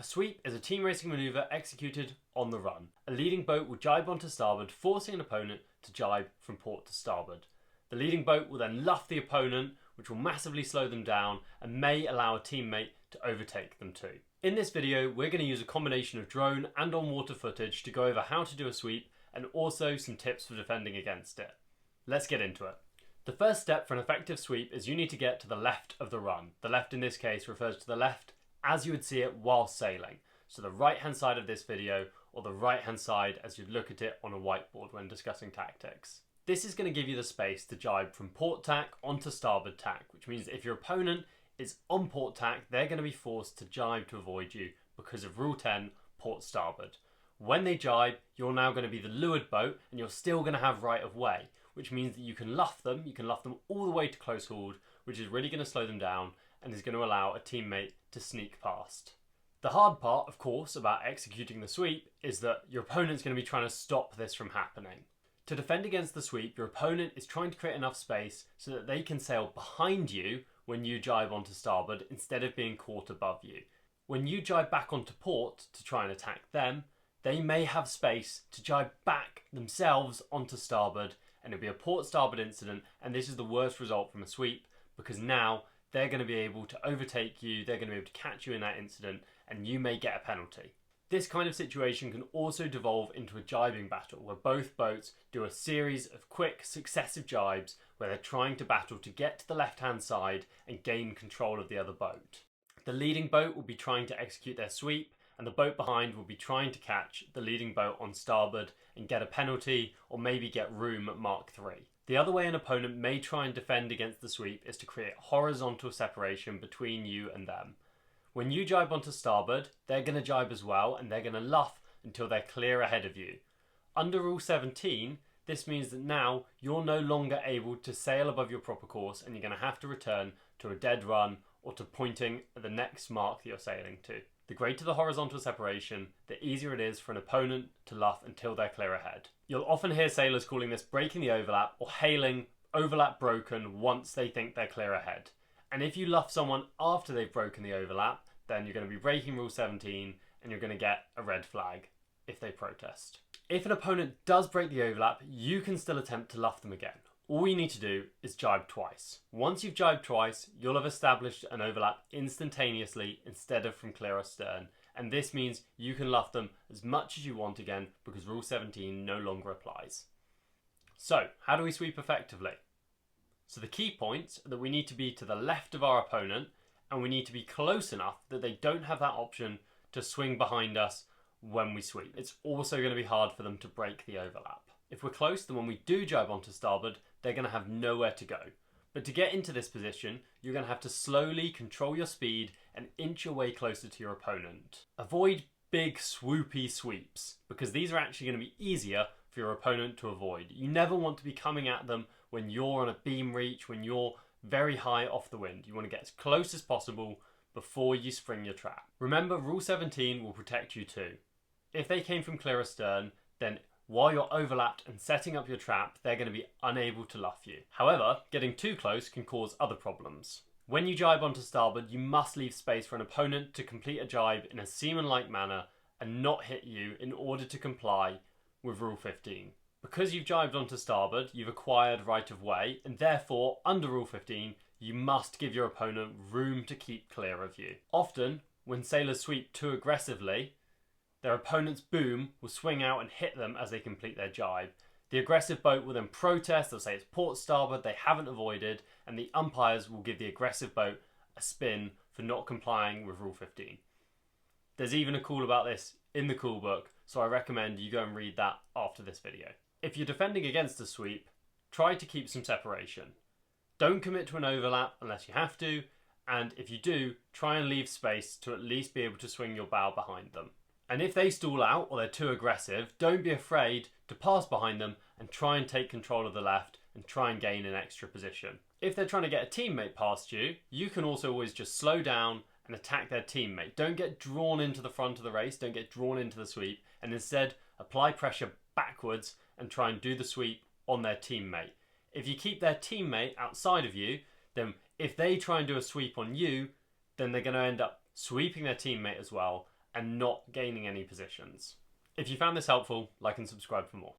sweep is a team racing manoeuvre executed on the run. A leading boat will jibe onto starboard, forcing an opponent to jibe from port to starboard. The leading boat will then luff the opponent, which will massively slow them down and may allow a teammate to overtake them too. In this video, we're going to use a combination of drone and on-water footage to go over how to do a sweep and also some tips for defending against it. Let's get into it. The first step for an effective sweep is you need to get to the left of the run. The left in this case refers to the left as you would see it while sailing. So the right hand side of this video or the right hand side as you'd look at it on a whiteboard when discussing tactics. This is going to give you the space to jibe from port tack onto starboard tack, which means if your opponent is on port tack, they're going to be forced to jibe to avoid you because of Rule 10, port starboard. When they jibe, you're now going to be the leeward boat and you're still going to have right of way, which means that you can luff them all the way to close hauled, which is really going to slow them down and is going to allow a teammate to sneak past. The hard part, of course, about executing the sweep is that your opponent's going to be trying to stop this from happening. To defend against the sweep, your opponent is trying to create enough space so that they can sail behind you when you jibe onto starboard instead of being caught above you. When you jibe back onto port to try and attack them, they may have space to jibe back themselves onto starboard and it'll be a port starboard incident, and this is the worst result from a sweep because now they're going to be able to overtake you, they're going to be able to catch you in that incident, and you may get a penalty. This kind of situation can also devolve into a jibing battle where both boats do a series of quick successive jibes where they're trying to battle to get to the left hand side and gain control of the other boat. The leading boat will be trying to execute their sweep and the boat behind will be trying to catch the leading boat on starboard and get a penalty or maybe get room at Mark 3. The other way an opponent may try and defend against the sweep is to create horizontal separation between you and them. When you jibe onto starboard, they're going to jibe as well and they're going to luff until they're clear ahead of you. Under Rule 17, this means that now you're no longer able to sail above your proper course and you're going to have to return to a dead run or to pointing at the next mark that you're sailing to. The greater the horizontal separation, the easier it is for an opponent to luff until they're clear ahead. You'll often hear sailors calling this breaking the overlap or hailing overlap broken once they think they're clear ahead. And if you luff someone after they've broken the overlap, then you're going to be breaking Rule 17 and you're going to get a red flag if they protest. If an opponent does break the overlap, you can still attempt to luff them again. All you need to do is jibe twice. Once you've jibed twice, you'll have established an overlap instantaneously instead of from clear astern, and this means you can luff them as much as you want again because Rule 17 no longer applies. So, how do we sweep effectively? So the key points are that we need to be to the left of our opponent and we need to be close enough that they don't have that option to swing behind us when we sweep. It's also going to be hard for them to break the overlap. If we're close, then when we do jibe onto starboard, they're going to have nowhere to go. But to get into this position, you're going to have to slowly control your speed and inch your way closer to your opponent. Avoid big swoopy sweeps because these are actually going to be easier for your opponent to avoid. You never want to be coming at them when you're on a beam reach, when you're very high off the wind. You want to get as close as possible before you spring your trap. Remember, Rule 17 will protect you too. If they came from clear astern, then while you're overlapped and setting up your trap, they're going to be unable to luff you. However, getting too close can cause other problems. When you jibe onto starboard, you must leave space for an opponent to complete a jibe in a seaman-like manner and not hit you in order to comply with Rule 15. Because you've jibed onto starboard, you've acquired right of way, and therefore, under Rule 15, you must give your opponent room to keep clear of you. Often, when sailors sweep too aggressively, their opponent's boom will swing out and hit them as they complete their jibe. The aggressive boat will then protest, they'll say it's port starboard, they haven't avoided, and the umpires will give the aggressive boat a spin for not complying with Rule 15. There's even a call about this in the call book, so I recommend you go and read that after this video. If you're defending against a sweep, try to keep some separation. Don't commit to an overlap unless you have to, and if you do, try and leave space to at least be able to swing your bow behind them. And if they stall out or they're too aggressive, don't be afraid to pass behind them and try and take control of the left and try and gain an extra position. If they're trying to get a teammate past you, you can also always just slow down and attack their teammate. Don't get drawn into the front of the race, don't get drawn into the sweep, and instead apply pressure backwards and try and do the sweep on their teammate. If you keep their teammate outside of you, then if they try and do a sweep on you, then they're going to end up sweeping their teammate as well, and not gaining any positions. If you found this helpful, like and subscribe for more.